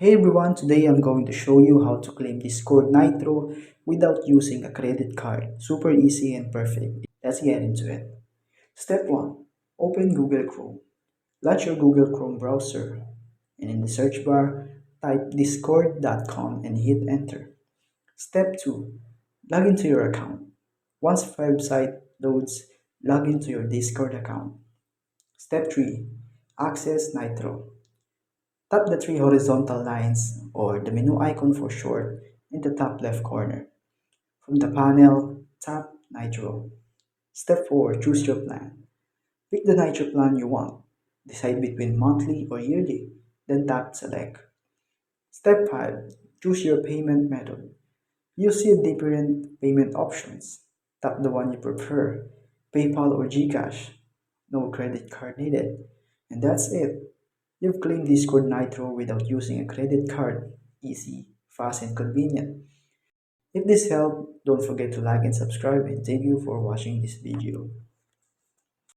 Hey everyone, today I'm going to show you how to claim Discord Nitro without using a credit card. Super easy and perfect. Let's get into it. Step 1. Open Google Chrome. Launch your Google Chrome browser and in the search bar, type discord.com and hit enter. Step 2. Log into your account. Once the website loads, log into your Discord account. Step 3. Access Nitro. Tap the three horizontal lines, or the menu icon for short, in the top left corner. From the panel, tap NITRO. Step 4. Choose your plan. Pick the NITRO plan you want. Decide between monthly or yearly, then tap Select. Step 5. Choose your payment method. You see different payment options. Tap the one you prefer, PayPal or GCash. No credit card needed. And that's it. You've claimed Discord Nitro without using a credit card. Easy, fast, and convenient. If this helped, don't forget to like and subscribe, and thank you for watching this video.